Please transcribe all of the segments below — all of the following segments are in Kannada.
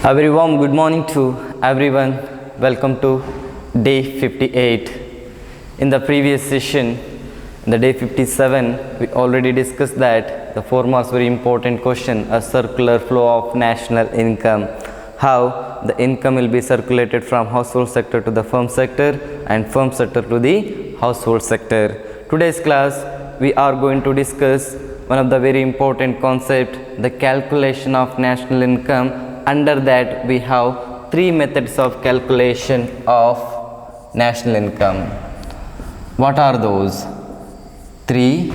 A very warm good morning to everyone. Welcome to day 58. In the previous session, in the day 57, we already discussed that the 4 marks very important question, a circular flow of national income, how the income will be circulated from household sector to the firm sector and firm sector to the household sector. Today's class, we are going to discuss one of the very important concept, the calculation of national income. Under that, we have 3 methods of calculation of national income. What are those? 3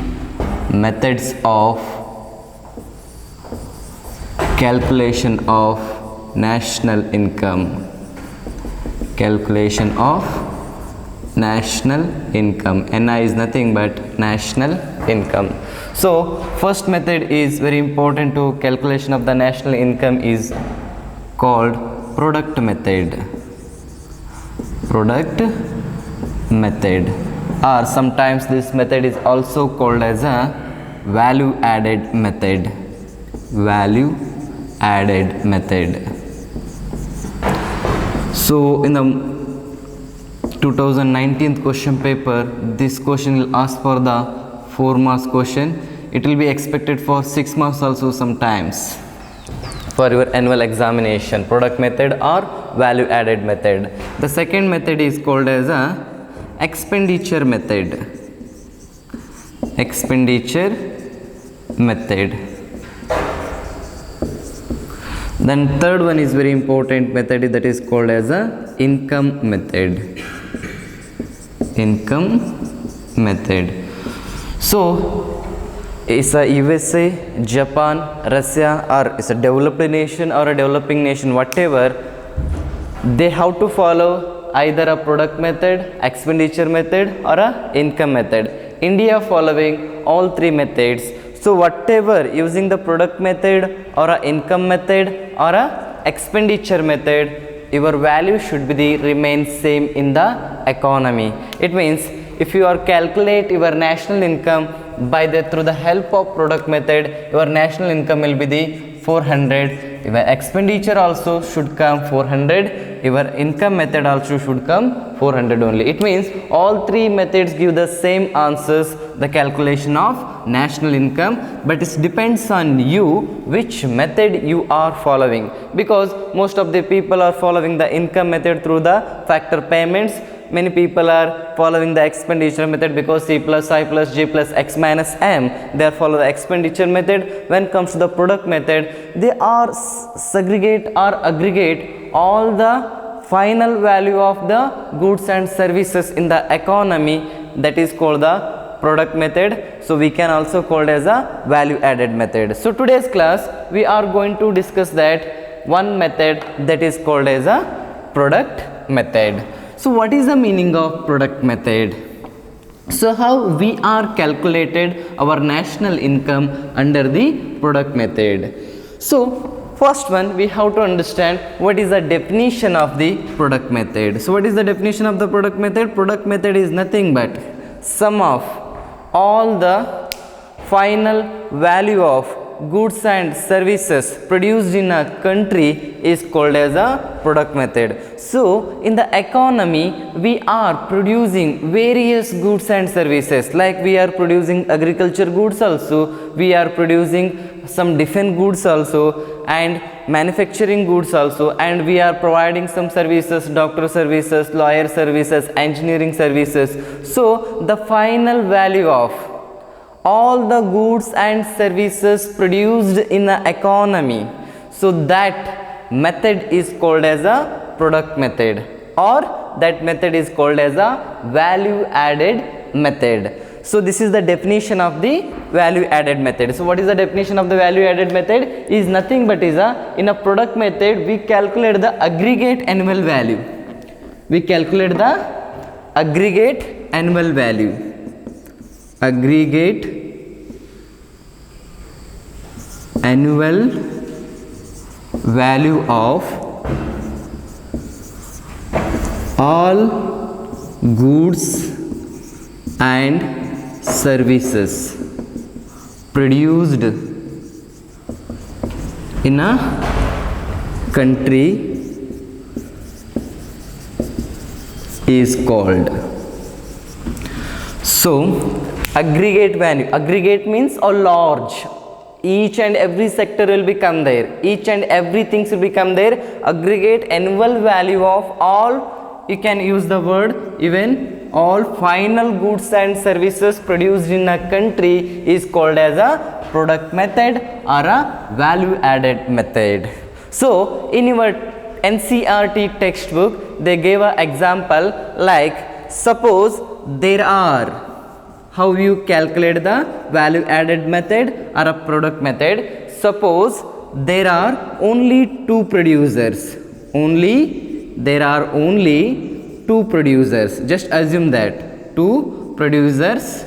methods of calculation of national income. Calculation of national income. NI is nothing but national income. So, first method is very important to calculation of the national income is called product method. Product method, or sometimes this method is also called as a value added method. Value added method. So, in the 2019 question paper, this question will ask for the 4 marks question. It will be expected for 6 marks also sometimes for your annual examination, product method or value added method. The second method is called as a expenditure method. Expenditure method. Then third one is very important method, that is called as a income method. Income method. So it's a USA, Japan, Russia, or it's a developed nation or a developing nation, whatever, they have to follow either a product method, expenditure method or a income method. India following all 3 methods. So whatever using the product method or a income method or a expenditure method, your value should be the remain same in the economy. It means if you are calculate your national income by the through the help of product method, your national income will be the 400. Your expenditure also should come 400. Your income method also should come 400 only. It means all 3 methods give the same answers, the calculation of national income, but it depends on you which method you are following, because most of the people are following the income method through the factor payments. Many people are following the expenditure method because C plus I plus J plus X minus M, they are follow the expenditure method. When it comes to the product method, they are segregate or aggregate all the final value of the goods and services in the economy, that is called the product method. So we can also call it as a value added method. So today's class we are going to discuss that one method, that is called as a product method. So what is the meaning of product method? So how we are calculated our national income under the product method? So first one, we have to understand what is the definition of the product method. So what is the definition of the product method? Product method is nothing but sum of all the final value of goods and services produced in a country is called as a product method. So in the economy, we are producing various goods and services, like we are producing agriculture goods also, we are producing some defense goods also and manufacturing goods also, and we are providing some services, doctor services, lawyer services, engineering services. So the final value of all the goods and services produced in the economy, so that method is called as a product method, or that method is called as a value added method. So this is the definition of the value added method. So what is the definition of the value added method? Is nothing but is in a product method we calculate the aggregate annual value. We calculate the aggregate annual value. Aggregate annual value of all goods and services produced in a country is called. So aggregate value, aggregate means a large, each and every sector will become there, each and everything will become there. Aggregate annual value of all, you can use the word even all final goods and services produced in a country is called as a product method or a value added method. So in your NCERT textbook they gave an example like, suppose there are, how you calculate the value added method or a product method. Suppose there are only two producers, there are only two producers, just assume that two producers,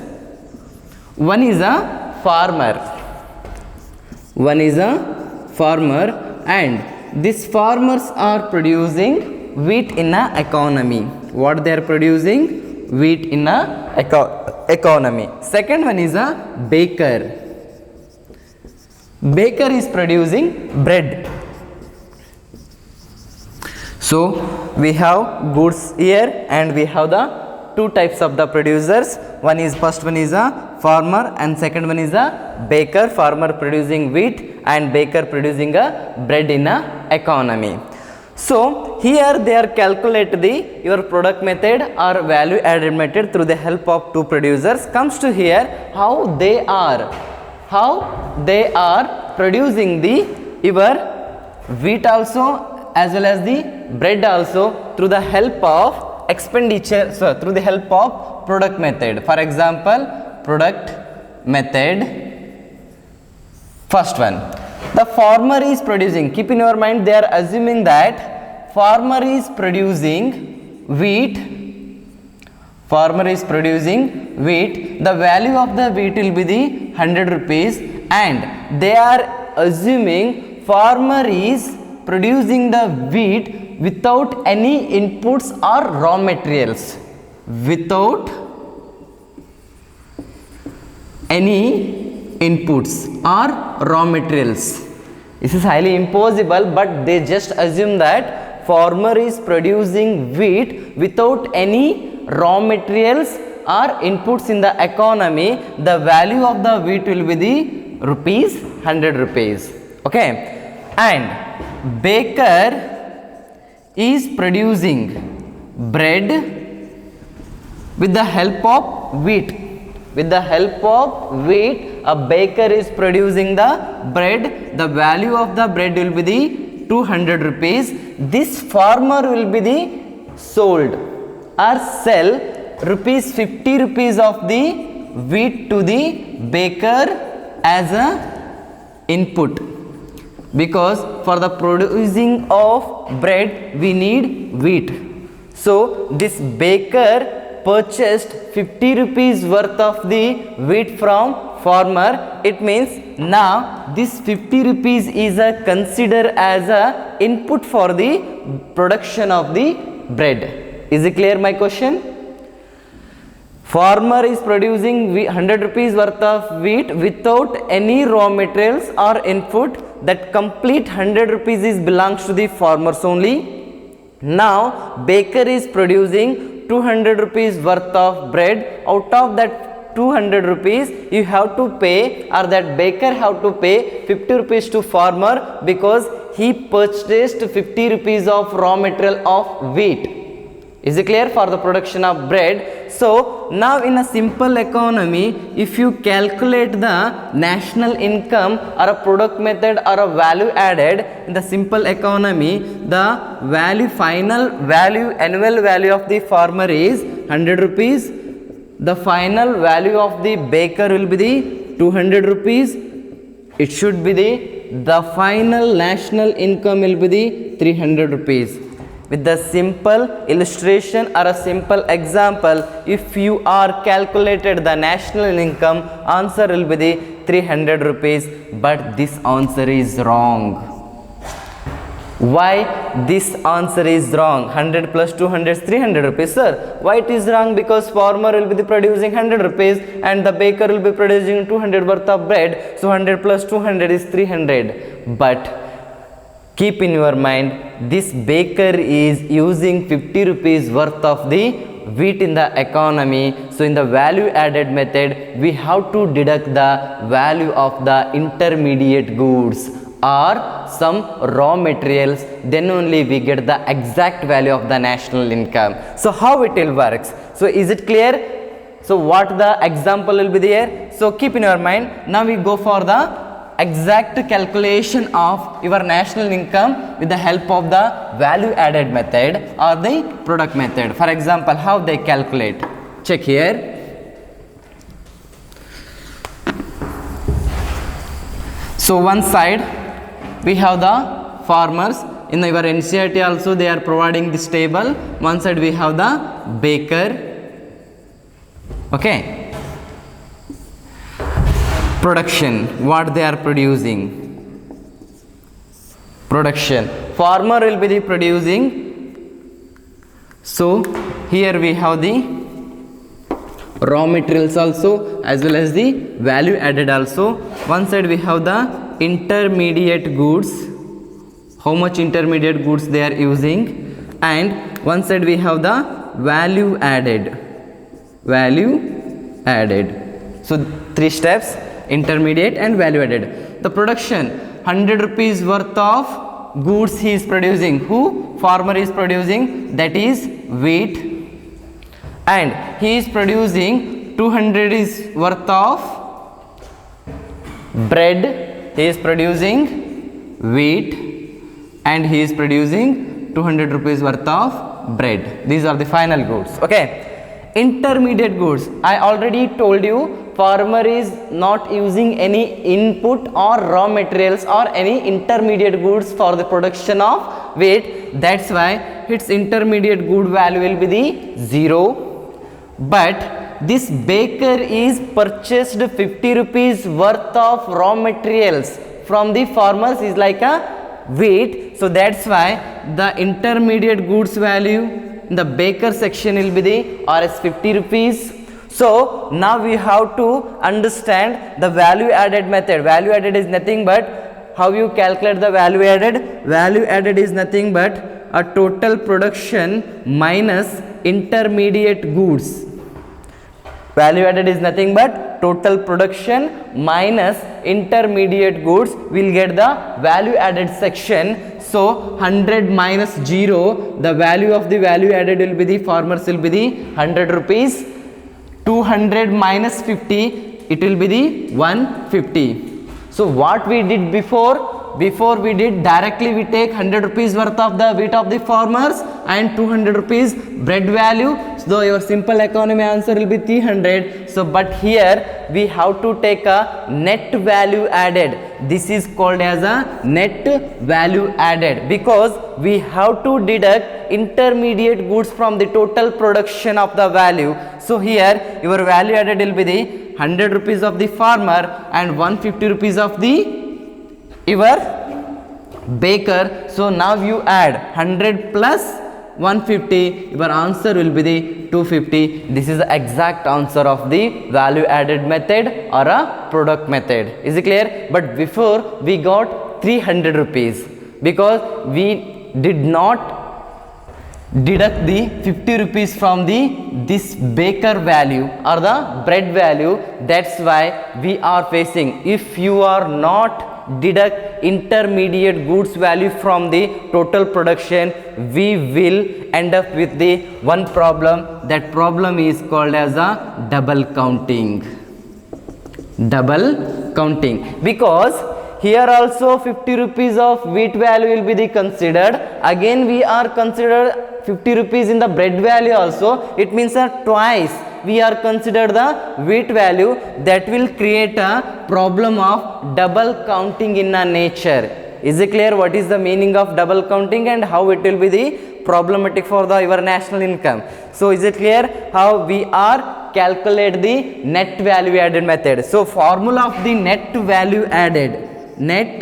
one is a farmer, and these farmers are producing wheat in a economy. What they are producing? Wheat in a economy. Second one is a baker. Baker is producing bread. So we have goods here and we have the two types of the producers. First one is a farmer and second one is a baker. Farmer producing wheat and baker producing a bread in a economy. So here they are calculate your product method or value added method through the help of two producers. Comes to here how they are producing your wheat also as well as the bread also through the help of expenditure, through the help of product method. For example, product method, first one, the farmer is producing, keep in your mind they are assuming that farmer is producing wheat, the value of the wheat will be the 100 rupees and they are assuming farmer is producing the wheat without any inputs or raw materials, without any inputs or raw materials. This is highly impossible, but they just assume that farmer is producing wheat without any raw materials or inputs in the economy. The value of the wheat will be the 100 rupees. Okay, and baker is producing bread with the help of wheat. With the help of wheat, a baker is producing the bread. The value of the bread will be the 200 rupees. This farmer will be the sold or sell rupees 50 rupees of the wheat to the baker as a input, because for the producing of bread we need wheat. So this baker purchased 50 rupees worth of the wheat from farmer. It means now this 50 rupees is considered as a input for the production of the bread. Is it clear my question? Farmer is producing 100 rupees worth of wheat without any raw materials or input. That complete 100 rupees is belongs to the farmers only. Now baker is producing 200 rupees worth of bread. Out of that 200 rupees you have to pay, or that baker have to pay 50 rupees to farmer, because he purchased 50 rupees of raw material of wheat. Is it clear? For the production of bread. So now in a simple economy, if you calculate the national income or a product method or a value added in the simple economy, the value, final value, annual value of the farmer is 100 rupees. The final value of the baker will be the 200 rupees. It should be the final national income will be the 300 rupees. With the simple illustration or a simple example, if you are calculated the national income, answer will be the 300 rupees. But this answer is wrong. Why this answer is wrong? 100 plus 200 is 300 rupees. Sir, why it is wrong? Because farmer will be producing 100 rupees and the baker will be producing 200 worth of bread. So 100 plus 200 is 300. But keep in your mind, this baker is using 50 rupees worth of the wheat in the economy. So in the value added method, we have to deduct the value of the intermediate goods or some raw materials, then only we get the exact value of the national income. So how it will works? So is it clear? So what the example will be there? So keep in your mind. Now we go for the exact calculation of your national income with the help of the value added method or the product method. For example, how they calculate? Check here. So one side we have the farmers. In your NCERT also they are providing this table. One side we have the baker. Okay. Production, what they are producing. Production, farmer will be the producing. So here we have the raw materials also as well as the value added also. One side we have the intermediate goods, how much intermediate goods they are using, and one side we have the value added. So three steps: intermediate and value added. The production, 100 rupees worth of goods he is producing. Who? Farmer is producing, that is wheat, and he is producing 200 is worth of bread. He is producing wheat and he is producing 200 rupees worth of bread. These are the final goods. Okay. Intermediate goods, I already told you, farmer is not using any input or raw materials or any intermediate goods for the production of wheat. That's why its intermediate good value will be the 0. But this baker is purchased 50 rupees worth of raw materials from the farmers is like a wheat. So that's why the intermediate goods value in the baker section will be the Rs 50 rupees. So now we have to understand the value added method. Value added is nothing but how you calculate the value added. Value added is nothing but a total production minus intermediate goods. Value added is nothing but total production minus intermediate goods. We'll get the value added section. So 100 minus 0, the value of the value added will be the farmers will be the 100 rupees. 200 minus 50, it will be the 150. So what we did before we did directly we take 100 rupees worth of the wheat of the farmers and 200 rupees bread value. So your simple economy answer will be 300. So but here we have to take a net value added. This is called as a net value added because we have to deduct intermediate goods from the total production of the value. So here your value added will be the 100 rupees of the farmer and 150 rupees of the your baker. So now you add 100 plus 150, your answer will be the 250. This is the exact answer of the value added method or a product method. Is it clear? But before we got 300 rupees because we did not deduct the 50 rupees from this baker value or the bread value. That's why we are facing, if you are not deduct intermediate goods value from the total production, we will end up with the one problem. That problem is called as a double counting. Double counting, because here also 50 rupees of wheat value will be the considered. Again we are considered 50 rupees in the bread value also. It means that twice we are considered the wheat value. That will create a problem of double counting in a nature. Is it clear what is the meaning of double counting and how it will be the problematic for the your national income? So is it clear how we are calculate the net value added method? So formula of the net value added. Net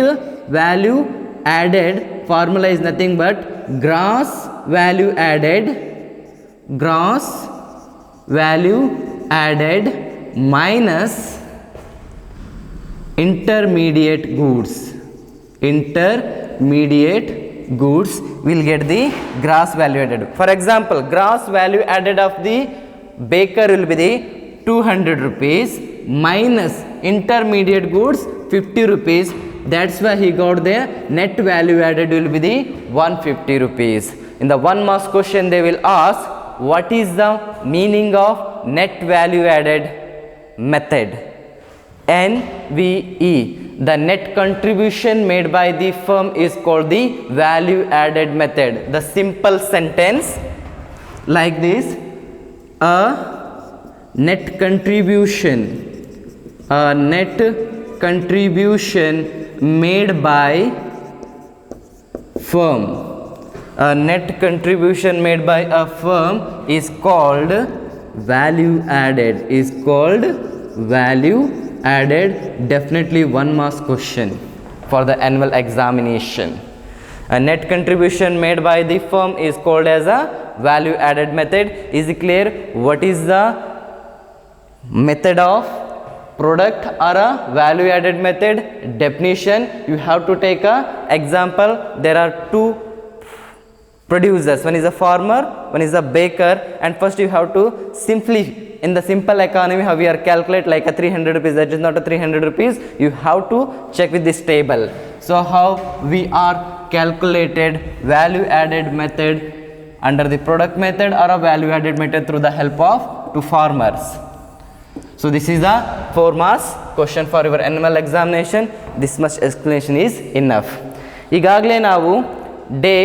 value added formula is nothing but gross value added. Gross value added minus intermediate goods. Intermediate intermediate goods will get the gross value added. For example, gross value added of the baker will be the 200 rupees minus intermediate goods 50 rupees. That's why he got the net value added will be the 150 rupees. In the 1 marks question they will ask what is the meaning of net value added method. NVE, the net contribution made by the firm is called the value added method. The simple sentence like this: a net contribution made by firm, a net contribution made by a firm is called value added, definitely 1 marks question for the annual examination. A net contribution made by the firm is called as a value added method. Is it clear? What is the method of product or a value added method? Definition, you have to take a example. There are two producers, one is a farmer, one is a baker, and first you have to simply, in the simple economy how we are calculate like a 300 rupees, that is not a 300 rupees, you have to check with this table. So how we are calculated value added method under the product method or a value added method through the help of two farmers. So this is a 4 marks question for your annual examination. This much explanation is enough. ಈಗಾಗಲೇ ನಾವು ಡೇ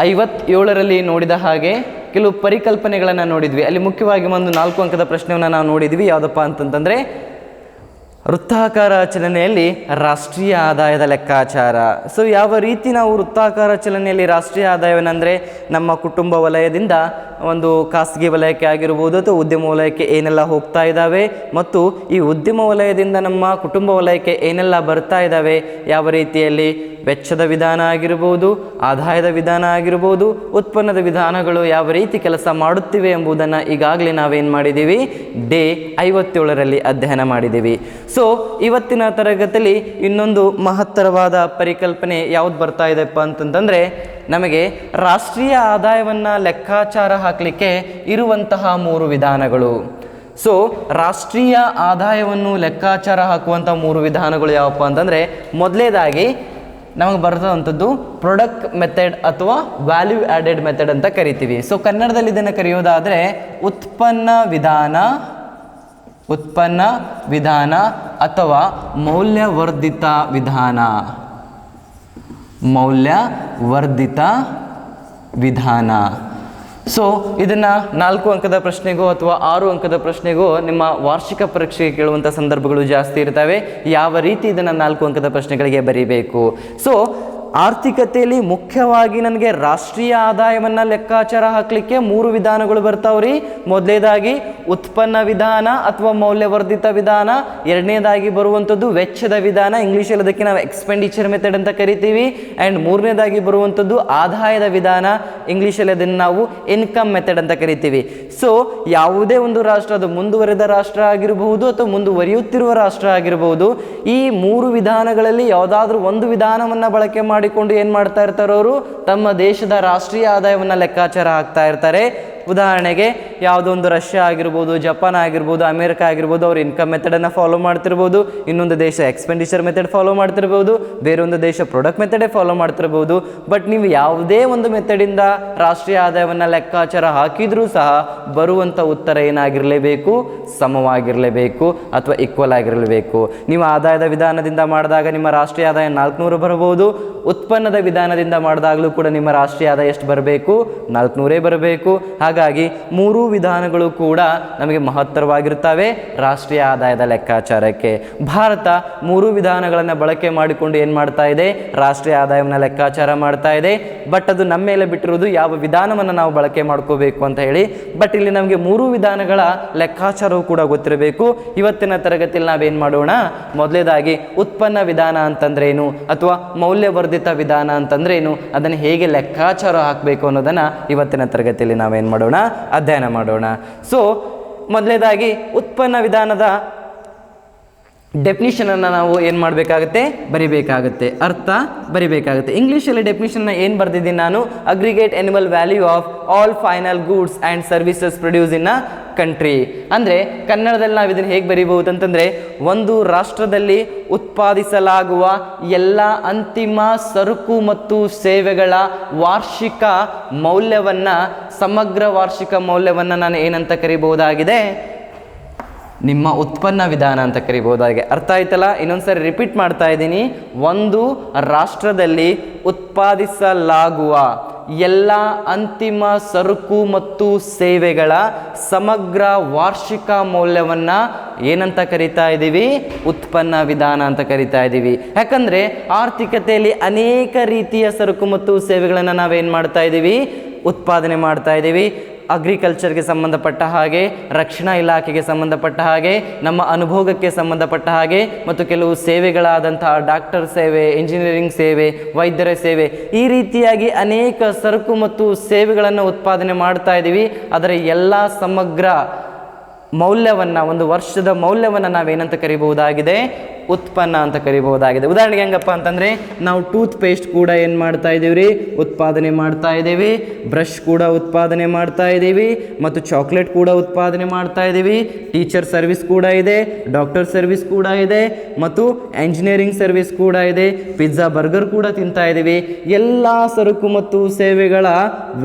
57ರಲ್ಲಿ ನೋಡಿದ ಹಾಗೆ ಕೆಲವು ಪರಿಕಲ್ಪನೆಗಳನ್ನು ನೋಡಿದ್ವಿ. ಅಲ್ಲಿ ಮುಖ್ಯವಾಗಿ ಒಂದು 4 ಅಂಕದ ಪ್ರಶ್ನೆಯನ್ನು ನಾವು ನೋಡಿದ್ವಿ. ಯಾವುದಪ್ಪ ಅಂತಂತಂದರೆ ವೃತ್ತಾಕಾರ ಚಲನೆಯಲ್ಲಿ ರಾಷ್ಟ್ರೀಯ ಆದಾಯದ ಲೆಕ್ಕಾಚಾರ. ಸೊ ಯಾವ ರೀತಿ ನಾವು ವೃತ್ತಾಕಾರ ಚಲನೆಯಲ್ಲಿ ರಾಷ್ಟ್ರೀಯ ಆದಾಯವನ್ನಂದರೆ ನಮ್ಮ ಕುಟುಂಬ ವಲಯದಿಂದ ಒಂದು ಖಾಸಗಿ ವಲಯಕ್ಕೆ ಆಗಿರ್ಬೋದು ಅಥವಾ ಉದ್ಯಮ ವಲಯಕ್ಕೆ ಏನೆಲ್ಲ ಹೋಗ್ತಾ ಇದ್ದಾವೆ ಮತ್ತು ಈ ಉದ್ಯಮ ವಲಯದಿಂದ ನಮ್ಮ ಕುಟುಂಬ ವಲಯಕ್ಕೆ ಏನೆಲ್ಲ ಬರ್ತಾ ಇದ್ದಾವೆ, ಯಾವ ರೀತಿಯಲ್ಲಿ ವೆಚ್ಚದ ವಿಧಾನ ಆಗಿರ್ಬೋದು, ಆದಾಯದ ವಿಧಾನ ಆಗಿರ್ಬೋದು, ಉತ್ಪನ್ನದ ವಿಧಾನಗಳು ಯಾವ ರೀತಿ ಕೆಲಸ ಮಾಡುತ್ತಿವೆ ಎಂಬುದನ್ನು ಈಗಾಗಲೇ ನಾವೇನು ಮಾಡಿದ್ದೀವಿ, ಡೇ 57ರಲ್ಲಿ ಅಧ್ಯಯನ ಮಾಡಿದ್ದೀವಿ. ಸೊ ಇವತ್ತಿನ ತರಗತಿಯಲ್ಲಿ ಇನ್ನೊಂದು ಮಹತ್ತರವಾದ ಪರಿಕಲ್ಪನೆ ಯಾವ್ದು ಬರ್ತಾ ಇದೆಪ್ಪ ಅಂತಂತಂದರೆ, ನಮಗೆ ರಾಷ್ಟ್ರೀಯ ಆದಾಯವನ್ನು ಲೆಕ್ಕಾಚಾರ ಹಾಕಲಿಕ್ಕೆ ಇರುವಂತಹ 3 ವಿಧಾನಗಳು. ಸೊ ರಾಷ್ಟ್ರೀಯ ಆದಾಯವನ್ನು ಲೆಕ್ಕಾಚಾರ ಹಾಕುವಂಥ 3 ವಿಧಾನಗಳು ಯಾವಪ್ಪ ಅಂತಂದರೆ, ಮೊದಲನೇದಾಗಿ ನಮಗೆ ಬರ್ತದಂಥದ್ದು ಪ್ರೊಡಕ್ಟ್ ಮೆಥಡ್ ಅಥವಾ ವ್ಯಾಲ್ಯೂ ಆ್ಯಡೆಡ್ ಮೆಥಡ್ ಅಂತ ಕರಿತೀವಿ. ಸೊ ಕನ್ನಡದಲ್ಲಿ ಇದನ್ನು ಕರೆಯೋದಾದರೆ ಉತ್ಪನ್ನ ವಿಧಾನ ಅಥವಾ ಮೌಲ್ಯವರ್ಧಿತ ವಿಧಾನ. ಸೊ ಇದನ್ನು 4 ಅಂಕದ ಪ್ರಶ್ನೆಗೋ ಅಥವಾ 6 ಅಂಕದ ಪ್ರಶ್ನೆಗೋ ನಿಮ್ಮ ವಾರ್ಷಿಕ ಪರೀಕ್ಷೆಗೆ ಕೇಳುವಂಥ ಸಂದರ್ಭಗಳು ಜಾಸ್ತಿ ಇರ್ತವೆ. ಯಾವ ರೀತಿ ಇದನ್ನು 4 ಅಂಕದ ಪ್ರಶ್ನೆಗಳಿಗೆ ಬರೀಬೇಕು. ಸೊ ಆರ್ಥಿಕತೆಯಲ್ಲಿ ಮುಖ್ಯವಾಗಿ ನನಗೆ ರಾಷ್ಟ್ರೀಯ ಆದಾಯವನ್ನು ಲೆಕ್ಕಾಚಾರ ಹಾಕಲಿಕ್ಕೆ 3 ವಿಧಾನಗಳು ಬರ್ತಾವ್ರಿ. ಮೊದಲನೇದಾಗಿ ಉತ್ಪನ್ನ ವಿಧಾನ ಅಥವಾ ಮೌಲ್ಯವರ್ಧಿತ ವಿಧಾನ, ಎರಡನೇದಾಗಿ ಬರುವಂಥದ್ದು ವೆಚ್ಚದ ವಿಧಾನ, ಇಂಗ್ಲೀಷಲ್ಲಿ ಅದಕ್ಕೆ ನಾವು ಎಕ್ಸ್ಪೆಂಡಿಚರ್ ಮೆಥಡ್ ಅಂತ ಕರಿತೀವಿ, ಆ್ಯಂಡ್ ಮೂರನೇದಾಗಿ ಬರುವಂಥದ್ದು ಆದಾಯದ ವಿಧಾನ, ಇಂಗ್ಲೀಷಲ್ಲಿ ಅದನ್ನು ನಾವು ಇನ್ಕಮ್ ಮೆಥಡ್ ಅಂತ ಕರಿತೀವಿ. ಸೊ ಯಾವುದೇ ಒಂದು ರಾಷ್ಟ್ರ, ಅದು ಮುಂದುವರೆದ ರಾಷ್ಟ್ರ ಆಗಿರಬಹುದು ಅಥವಾ ಮುಂದುವರಿಯುತ್ತಿರುವ ರಾಷ್ಟ್ರ ಆಗಿರಬಹುದು, ಈ 3 ವಿಧಾನಗಳಲ್ಲಿ ಯಾವುದಾದ್ರೂ ಒಂದು ವಿಧಾನವನ್ನು ಬಳಕೆ ಮಾಡಿಕೊಂಡು ಏನು ಮಾಡ್ತಾ ಇರ್ತಾರೆ, ಅವರು ತಮ್ಮ ದೇಶದ ರಾಷ್ಟ್ರೀಯ ಆದಾಯವನ್ನು ಲೆಕ್ಕಾಚಾರ ಹಾಕ್ತಾ ಇರ್ತಾರೆ. ಉದಾಹರಣೆಗೆ ಯಾವುದೋ ಒಂದು ರಷ್ಯಾ ಆಗಿರ್ಬೋದು, ಜಪಾನ್ ಆಗಿರ್ಬೋದು, ಅಮೇರಿಕಾ ಆಗಿರ್ಬೋದು, ಅವ್ರು ಇನ್ಕಮ್ ಮೆಥಡನ್ನು ಫಾಲೋ ಮಾಡ್ತಿರ್ಬೋದು, ಇನ್ನೊಂದು ದೇಶ ಎಕ್ಸ್ಪೆಂಡಿಚರ್ ಮೆಥಡ್ ಫಾಲೋ ಮಾಡ್ತಿರ್ಬೋದು, ಬೇರೊಂದು ದೇಶ ಪ್ರಾಡಕ್ಟ್ ಮೆಥಡೇ ಫಾಲೋ ಮಾಡ್ತಿರ್ಬೋದು. ಬಟ್ ನೀವು ಯಾವುದೇ ಒಂದು ಮೆಥಡಿಂದ ರಾಷ್ಟ್ರೀಯ ಆದಾಯವನ್ನು ಲೆಕ್ಕಾಚಾರ ಹಾಕಿದ್ರೂ ಸಹ ಬರುವಂಥ ಉತ್ತರ ಏನಾಗಿರಲೇಬೇಕು, ಸಮವಾಗಿರಲೇಬೇಕು ಅಥವಾ ಈಕ್ವಲ್ ಆಗಿರಲೇಬೇಕು. ನೀವು ಆದಾಯದ ವಿಧಾನದಿಂದ ಮಾಡಿದಾಗ ನಿಮ್ಮ ರಾಷ್ಟ್ರೀಯ ಆದಾಯ 400 ಬರಬಹುದು, ಉತ್ಪನ್ನದ ವಿಧಾನದಿಂದ ಮಾಡಿದಾಗಲೂ ಕೂಡ ನಿಮ್ಮ ರಾಷ್ಟ್ರೀಯ ಆದಾಯ ಎಷ್ಟು ಬರಬೇಕು, 400 ಬರಬೇಕು. ಹಾಗಾಗಿ 3 ವಿಧಾನಗಳು ಕೂಡ ನಮಗೆ ಮಹತ್ತರವಾಗಿರುತ್ತವೆ ರಾಷ್ಟ್ರೀಯ ಆದಾಯದ ಲೆಕ್ಕಾಚಾರಕ್ಕೆ. ಭಾರತ 3 ವಿಧಾನಗಳನ್ನು ಬಳಕೆ ಮಾಡಿಕೊಂಡು ಏನು ಮಾಡ್ತಾ ಇದೆ, ರಾಷ್ಟ್ರೀಯ ಆದಾಯವನ್ನು ಲೆಕ್ಕಾಚಾರ ಮಾಡ್ತಾ ಇದೆ. ಬಟ್ ಅದು ನಮ್ಮ ಮೇಲೆ ಬಿಟ್ಟಿರೋದು ಯಾವ ವಿಧಾನವನ್ನು ನಾವು ಬಳಕೆ ಮಾಡ್ಕೋಬೇಕು ಅಂತ ಹೇಳಿ. ಬಟ್ ಇಲ್ಲಿ ನಮಗೆ 3 ವಿಧಾನಗಳ ಲೆಕ್ಕಾಚಾರವು ಕೂಡ ಗೊತ್ತಿರಬೇಕು. ಇವತ್ತಿನ ತರಗತಿಯಲ್ಲಿ ನಾವೇನು ಮಾಡೋಣ, ಮೊದಲೇದಾಗಿ ಉತ್ಪನ್ನ ವಿಧಾನ ಅಂತಂದ್ರೇನು ಅಥವಾ ಮೌಲ್ಯವರ್ಧಿತ ವಿಧಾನ ಅಂತಂದ್ರೇನು, ಅದನ್ನು ಹೇಗೆ ಲೆಕ್ಕಾಚಾರ ಹಾಕಬೇಕು ಅನ್ನೋದನ್ನು ಇವತ್ತಿನ ತರಗತಿಯಲ್ಲಿ ನಾವೇನು ಮಾಡೋಣ, ಅಧ್ಯಯನ ಮಾಡೋಣ. ಸೊ ಮೊದಲನೇದಾಗಿ ಉತ್ಪನ್ನ ವಿಧಾನದ ಡೆಫಿನಿಷನನ್ನು ನಾವು ಏನು ಮಾಡಬೇಕಾಗುತ್ತೆ, ಬರಿಬೇಕಾಗುತ್ತೆ, ಅರ್ಥ ಬರಿಬೇಕಾಗುತ್ತೆ. ಇಂಗ್ಲೀಷಲ್ಲಿ ಡೆಫಿನಿಷನ್ನ ಏನು ಬರ್ದಿದ್ದೀನಿ ನಾನು, aggregate animal value of all final goods and services produce in a country. ಅಂದರೆ ಕನ್ನಡದಲ್ಲಿ ನಾವು ಇದನ್ನು ಹೇಗೆ ಬರಿಬಹುದು ಅಂತಂದರೆ, ಒಂದು ರಾಷ್ಟ್ರದಲ್ಲಿ ಉತ್ಪಾದಿಸಲಾಗುವ ಎಲ್ಲ ಅಂತಿಮ ಸರಕು ಮತ್ತು ಸೇವೆಗಳ ವಾರ್ಷಿಕ ಮೌಲ್ಯವನ್ನು, ಸಮಗ್ರ ವಾರ್ಷಿಕ ಮೌಲ್ಯವನ್ನು ನಾನು ಏನಂತ ಕರಿಬಹುದಾಗಿದೆ, ನಿಮ್ಮ ಉತ್ಪನ್ನ ವಿಧಾನ ಅಂತ ಕರಿಬಹುದಾಗಿದೆ. ಅರ್ಥ ಆಯ್ತಲ್ಲ? ಇನ್ನೊಂದ್ಸರಿ ರಿಪೀಟ್ ಮಾಡ್ತಾ ಇದ್ದೀನಿ. ಒಂದು ರಾಷ್ಟ್ರದಲ್ಲಿ ಉತ್ಪಾದಿಸಲಾಗುವ ಎಲ್ಲ ಅಂತಿಮ ಸರಕು ಮತ್ತು ಸೇವೆಗಳ ಸಮಗ್ರ ವಾರ್ಷಿಕ ಮೌಲ್ಯವನ್ನು ಏನಂತ ಕರಿತಾ ಇದ್ದೀವಿ, ಉತ್ಪನ್ನ ವಿಧಾನ ಅಂತ ಕರಿತಾ ಇದ್ದೀವಿ. ಯಾಕಂದರೆ ಆರ್ಥಿಕತೆಯಲ್ಲಿ ಅನೇಕ ರೀತಿಯ ಸರಕು ಮತ್ತು ಸೇವೆಗಳನ್ನು ನಾವೇನು ಮಾಡ್ತಾ ಇದ್ದೀವಿ, ಉತ್ಪಾದನೆ ಮಾಡ್ತಾ ಇದ್ದೀವಿ. ಅಗ್ರಿಕಲ್ಚರ್ಗೆ ಸಂಬಂಧಪಟ್ಟ ಹಾಗೆ, ರಕ್ಷಣಾ ಇಲಾಖೆಗೆ ಸಂಬಂಧಪಟ್ಟ ಹಾಗೆ, ನಮ್ಮ ಅನುಭೋಗಕ್ಕೆ ಸಂಬಂಧಪಟ್ಟ ಹಾಗೆ, ಮತ್ತು ಕೆಲವು ಸೇವೆಗಳಾದಂತಹ ಡಾಕ್ಟರ್ ಸೇವೆ, ಇಂಜಿನಿಯರಿಂಗ್ ಸೇವೆ, ವೈದ್ಯರ ಸೇವೆ, ಈ ರೀತಿಯಾಗಿ ಅನೇಕ ಸರಕು ಮತ್ತು ಸೇವೆಗಳನ್ನು ಉತ್ಪಾದನೆ ಮಾಡ್ತಾ ಇದ್ದೀವಿ. ಅದರ ಎಲ್ಲ ಸಮಗ್ರ ಮೌಲ್ಯವನ್ನು, ಒಂದು ವರ್ಷದ ಮೌಲ್ಯವನ್ನು ನಾವೇನಂತ ಕರಿಬಹುದಾಗಿದೆ, ಉತ್ಪನ್ನ ಅಂತ ಕರಿಬಹುದಾಗಿದೆ. ಉದಾಹರಣೆಗೆ ಹೆಂಗಪ್ಪ ಅಂತಂದರೆ, ನಾವು ಟೂತ್ ಪೇಸ್ಟ್ ಕೂಡ ಏನು ಮಾಡ್ತಾ ಇದ್ದೀವಿ ರೀ, ಉತ್ಪಾದನೆ ಮಾಡ್ತಾ ಇದ್ದೀವಿ. ಬ್ರಷ್ ಕೂಡ ಉತ್ಪಾದನೆ ಮಾಡ್ತಾ ಇದ್ದೀವಿ, ಮತ್ತು ಚಾಕ್ಲೇಟ್ ಕೂಡ ಉತ್ಪಾದನೆ ಮಾಡ್ತಾ ಇದ್ದೀವಿ. ಟೀಚರ್ ಸರ್ವಿಸ್ ಕೂಡ ಇದೆ, ಡಾಕ್ಟರ್ ಸರ್ವಿಸ್ ಕೂಡ ಇದೆ, ಮತ್ತು ಎಂಜಿನಿಯರಿಂಗ್ ಸರ್ವಿಸ್ ಕೂಡ ಇದೆ. ಪಿಜ್ಜಾ, ಬರ್ಗರ್ ಕೂಡ ತಿಂತಾ ಇದ್ದೀವಿ. ಎಲ್ಲ ಸರಕು ಮತ್ತು ಸೇವೆಗಳ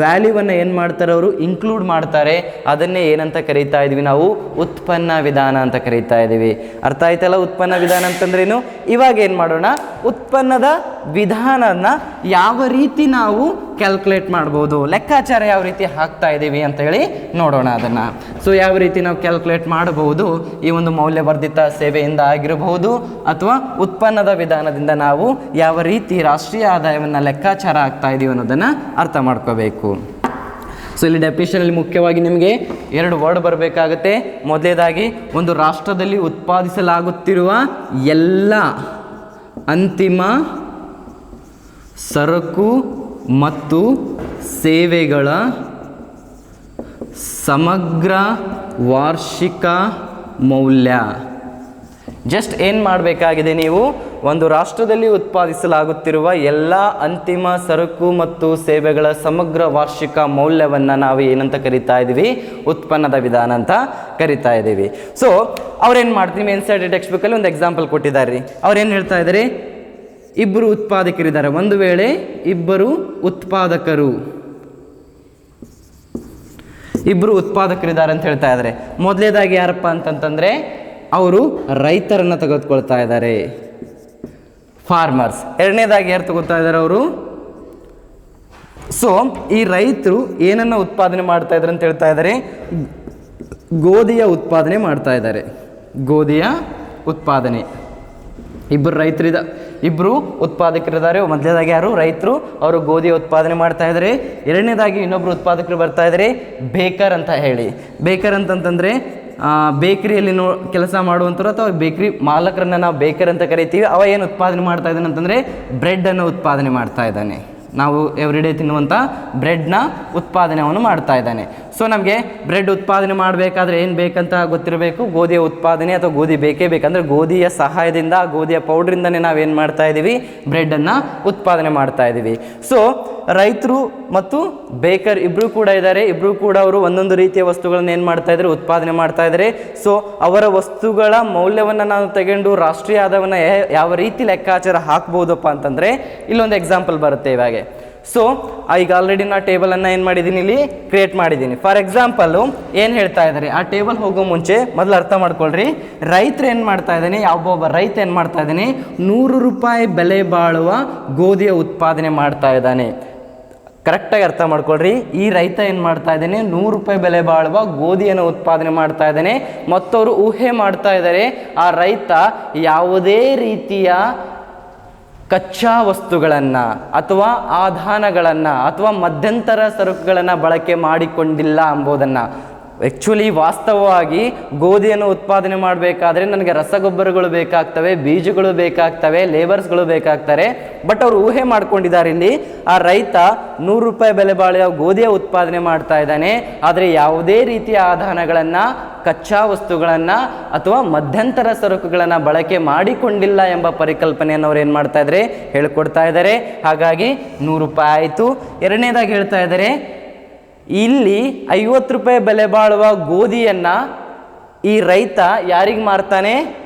ವ್ಯಾಲ್ಯೂವನ್ನು ಏನು ಮಾಡ್ತಾರೆ ಅವರು, ಇನ್ಕ್ಲೂಡ್ ಮಾಡ್ತಾರೆ. ಅದನ್ನೇ ಏನಂತ ಕರೀತಾ ಇದ್ದೀವಿ ನಾವು, ಉತ್ಪನ್ನ ವಿಧಾನ ಅಂತ ಕರೀತಾ ಇದ್ದೀವಿ. ಅರ್ಥ ಆಯ್ತಲ್ಲ ಉತ್ಪನ್ನ ವಿಧಾನ ಅಂತಂದ್ರೇನು? ಇವಾಗ ಏನು ಮಾಡೋಣ, ಉತ್ಪನ್ನದ ವಿಧಾನನ ಯಾವ ರೀತಿ ನಾವು ಕ್ಯಾಲ್ಕುಲೇಟ್ ಮಾಡ್ಬೋದು, ಲೆಕ್ಕಾಚಾರ ಯಾವ ರೀತಿ ಹಾಕ್ತಾ ಇದ್ದೀವಿ ಅಂತ ಹೇಳಿ ನೋಡೋಣ ಅದನ್ನು. ಸೊ ಯಾವ ರೀತಿ ನಾವು ಕ್ಯಾಲ್ಕುಲೇಟ್ ಮಾಡಬಹುದು, ಈ ಒಂದು ಮೌಲ್ಯವರ್ಧಿತ ಸೇವೆಯಿಂದ ಆಗಿರಬಹುದು ಅಥವಾ ಉತ್ಪನ್ನದ ವಿಧಾನದಿಂದ ನಾವು ಯಾವ ರೀತಿ ರಾಷ್ಟ್ರೀಯ ಆದಾಯವನ್ನು ಲೆಕ್ಕಾಚಾರ ಹಾಕ್ತಾ ಇದ್ದೀವಿ ಅನ್ನೋದನ್ನು ಅರ್ಥ ಮಾಡ್ಕೋಬೇಕು. ಸೊ ಇಲ್ಲಿ ಡೆಫಿನಿಷನಲ್ಲಿ ಮುಖ್ಯವಾಗಿ ನಿಮಗೆ 2 ವರ್ಡ್ ಬರಬೇಕಾಗುತ್ತೆ. ಮೊದಲನೇದಾಗಿ, ಒಂದು ರಾಷ್ಟ್ರದಲ್ಲಿ ಉತ್ಪಾದಿಸಲಾಗುತ್ತಿರುವ ಎಲ್ಲ ಅಂತಿಮ ಸರಕು ಮತ್ತು ಸೇವೆಗಳ ಸಮಗ್ರ ವಾರ್ಷಿಕ ಮೌಲ್ಯ. ಜಸ್ಟ್ ಏನು ಮಾಡಬೇಕಾಗಿದೆ, ನೀವು ಒಂದು ರಾಷ್ಟ್ರದಲ್ಲಿ ಉತ್ಪಾದಿಸಲಾಗುತ್ತಿರುವ ಎಲ್ಲ ಅಂತಿಮ ಸರಕು ಮತ್ತು ಸೇವೆಗಳ ಸಮಗ್ರ ವಾರ್ಷಿಕ ಮೌಲ್ಯವನ್ನು ನಾವು ಏನಂತ ಕರಿತಾ ಇದ್ದೀವಿ, ಉತ್ಪನ್ನದ ವಿಧಾನ ಅಂತ ಕರಿತಾ ಇದ್ದೀವಿ. ಸೊ ಅವ್ರೇನು ಮಾಡ್ತೀವಿ, ಎನ್ಸಿಇಆರ್ಟಿ ಟೆಕ್ಸ್ಟ್ ಬುಕ್ಕಲ್ಲಿ ಒಂದು ಎಕ್ಸಾಂಪಲ್ ಕೊಟ್ಟಿದ್ದಾರೆ ರೀ. ಅವ್ರೇನು ಹೇಳ್ತಾ ಇದ್ದಾರೆ, ಇಬ್ಬರು ಉತ್ಪಾದಕರಿದ್ದಾರೆ. ಒಂದು ವೇಳೆ ಇಬ್ಬರು ಉತ್ಪಾದಕರಿದ್ದಾರೆ ಅಂತ ಹೇಳ್ತಾ ಇದ್ದಾರೆ. ಮೊದಲನೇದಾಗಿ ಯಾರಪ್ಪ ಅಂತಂತಂದರೆ, ಅವರು ರೈತರನ್ನು ತೆಗೆದುಕೊಳ್ತಾ ಇದ್ದಾರೆ, ಫಾರ್ಮರ್ಸ್. ಎರಡನೇದಾಗಿ ಯಾರು ತಗೋತಾ ಇದ್ದಾರೆ, ಅವರು. ಸೊ ಈ ರೈತರು ಏನನ್ನು ಉತ್ಪಾದನೆ ಮಾಡ್ತಾ ಇದ್ದಾರೆ ಅಂತ ಹೇಳ್ತಾ ಇದ್ದಾರೆ, ಗೋಧಿಯ ಉತ್ಪಾದನೆ ಮಾಡ್ತಾ ಇದ್ದಾರೆ. ಗೋಧಿಯ ಉತ್ಪಾದನೆ. ಇಬ್ಬರು ಉತ್ಪಾದಕರಿದ್ದಾರೆ. ಮೊದಲನೇದಾಗಿ ಯಾರು, ರೈತರು, ಅವರು ಗೋಧಿಯ ಉತ್ಪಾದನೆ ಮಾಡ್ತಾ ಇದ್ದಾರೆ. ಎರಡನೇದಾಗಿ ಇನ್ನೊಬ್ಬರು ಉತ್ಪಾದಕರು ಬರ್ತಾ ಇದ್ದಾರೆ, ಬೇಕರ್ ಅಂತ ಹೇಳಿ. ಬೇಕರ್ ಅಂತಂತಂದರೆ ಬೇಕ್ರಿಯಲ್ಲಿ ಕೆಲಸ ಮಾಡುವಂಥವ್ರು ಅಥವಾ ಬೇಕ್ರಿ ಮಾಲಕರನ್ನು ನಾವು ಬೇಕರ್ ಅಂತ ಕರಿತೀವಿ. ಅವ ಏನು ಉತ್ಪಾದನೆ ಮಾಡ್ತಾ ಇದ್ದಾನೆ ಅಂತಂದರೆ, ಬ್ರೆಡ್ಡನ್ನು ಉತ್ಪಾದನೆ ಮಾಡ್ತಾ ಇದ್ದಾನೆ. ನಾವು ಎವ್ರಿಡೇ ತಿನ್ನುವಂಥ ಬ್ರೆಡ್ನ ಉತ್ಪಾದನೆ ಅವನು ಮಾಡ್ತಾ ಇದ್ದಾನೆ. ಸೊ ನಮಗೆ ಬ್ರೆಡ್ ಉತ್ಪಾದನೆ ಮಾಡಬೇಕಾದ್ರೆ ಏನು ಬೇಕಂತ ಗೊತ್ತಿರಬೇಕು, ಗೋಧಿಯ ಉತ್ಪಾದನೆ ಅಥವಾ ಗೋಧಿ ಬೇಕೇ ಬೇಕಂದರೆ ಗೋಧಿಯ ಸಹಾಯದಿಂದ, ಗೋಧಿಯ ಪೌಡ್ರಿಂದನೇ ನಾವೇನು ಮಾಡ್ತಾ ಇದ್ದೀವಿ, ಬ್ರೆಡ್ಡನ್ನು ಉತ್ಪಾದನೆ ಮಾಡ್ತಾ ಇದ್ದೀವಿ. ಸೊ ರೈತರು ಮತ್ತು ಬೇಕರ್ ಇಬ್ಬರು ಕೂಡ ಇದ್ದಾರೆ. ಇಬ್ಬರು ಕೂಡ ಅವರು ಒಂದೊಂದು ರೀತಿಯ ವಸ್ತುಗಳನ್ನು ಏನು ಮಾಡ್ತಾ ಇದ್ದಾರೆ, ಉತ್ಪಾದನೆ ಮಾಡ್ತಾ ಇದ್ದಾರೆ. ಸೊ ಅವರ ವಸ್ತುಗಳ ಮೌಲ್ಯವನ್ನು ನಾವು ತಗೊಂಡು ರಾಷ್ಟ್ರೀಯ ಆದಾಯವನ್ನು ಯಾವ ರೀತಿ ಲೆಕ್ಕಾಚಾರ ಹಾಕ್ಬೋದಪ್ಪ ಅಂತಂದರೆ, ಇಲ್ಲೊಂದು ಎಕ್ಸಾಂಪಲ್ ಬರುತ್ತೆ ಇವಾಗ. ಸೊ ಈಗ ಆಲ್ರೆಡಿ ನಾ ಟೇಬಲನ್ನು ಏನು ಮಾಡಿದ್ದೀನಿ, ಇಲ್ಲಿ ಕ್ರಿಯೇಟ್ ಮಾಡಿದ್ದೀನಿ. ಫಾರ್ ಎಕ್ಸಾಂಪಲ್ಲು ಏನು ಹೇಳ್ತಾ ಇದ್ದಾರೆ, ಆ ಟೇಬಲ್ ಹೋಗೋ ಮುಂಚೆ ಮೊದಲು ಅರ್ಥ ಮಾಡ್ಕೊಳ್ರಿ. ರೈತರು ಏನು ಮಾಡ್ತಾ ಇದ್ದಾನೆ, ಒಬ್ಬ ರೈತ ಏನು ಮಾಡ್ತಾ ಇದ್ದಾನೆ, 100 ರೂಪಾಯಿ ಬೆಲೆ ಬಾಳುವ ಗೋಧಿಯ ಉತ್ಪಾದನೆ ಮಾಡ್ತಾ ಇದ್ದಾನೆ. ಕರೆಕ್ಟಾಗಿ ಅರ್ಥ ಮಾಡ್ಕೊಳ್ರಿ. ಈ ರೈತ ಏನು ಮಾಡ್ತಾ ಇದ್ದಾನೆ, 100 ರೂಪಾಯಿ ಬೆಲೆ ಬಾಳುವ ಗೋಧಿಯನ್ನು ಉತ್ಪಾದನೆ ಮಾಡ್ತಾ ಇದ್ದಾನೆ. ಮತ್ತವರು ಊಹೆ ಮಾಡ್ತಾ ಇದ್ದಾರೆ, ಆ ರೈತ ಯಾವುದೇ ರೀತಿಯ ಕಚ್ಚಾ ವಸ್ತುಗಳನ್ನು ಅಥವಾ ಆಧಾನಗಳನ್ನು ಅಥವಾ ಮಧ್ಯಂತರ ಸರಕುಗಳನ್ನು ಬಳಕೆ ಮಾಡಿಕೊಂಡಿಲ್ಲ ಎಂಬುದನ್ನು. ಆ್ಯಕ್ಚುಲಿ ವಾಸ್ತವವಾಗಿ ಗೋಧಿಯನ್ನು ಉತ್ಪಾದನೆ ಮಾಡಬೇಕಾದ್ರೆ ನನಗೆ ರಸಗೊಬ್ಬರಗಳು ಬೇಕಾಗ್ತವೆ, ಬೀಜಗಳು ಬೇಕಾಗ್ತವೆ, ಲೇಬರ್ಸ್ಗಳು ಬೇಕಾಗ್ತಾರೆ. ಬಟ್ ಅವರು ಊಹೆ ಮಾಡ್ಕೊಂಡಿದ್ದಾರೆ ಇಲ್ಲಿ ಆ ರೈತ 100 ರೂಪಾಯಿ ಬೆಲೆ ಬಾಳುವ ಗೋಧಿಯ ಉತ್ಪಾದನೆ ಮಾಡ್ತಾ ಇದ್ದಾನೆ, ಆದರೆ ಯಾವುದೇ ರೀತಿಯ ಆಧಾರಗಳನ್ನು, ಕಚ್ಚಾ ವಸ್ತುಗಳನ್ನು ಅಥವಾ ಮಧ್ಯಂತರ ಸರಕುಗಳನ್ನು ಬಳಕೆ ಮಾಡಿಕೊಂಡಿಲ್ಲ ಎಂಬ ಪರಿಕಲ್ಪನೆಯನ್ನು ಅವ್ರು ಏನು ಮಾಡ್ತಾ ಇದ್ದಾರೆ, ಹೇಳ್ಕೊಡ್ತಾ ಇದ್ದಾರೆ. ಹಾಗಾಗಿ 100 ರೂಪಾಯಿ ಆಯಿತು. ಎರಡನೇದಾಗಿ ಹೇಳ್ತಾ ಇದ್ದಾರೆ, ಇಲ್ಲಿ 50 ರೂಪಾಯಿ ಬೆಲೆ ಬಾಳುವ ಗೋಧಿಯನ್ನು ಈ ರೈತ ಯಾರಿಗೆ ಮಾರ್ತಾನೆ,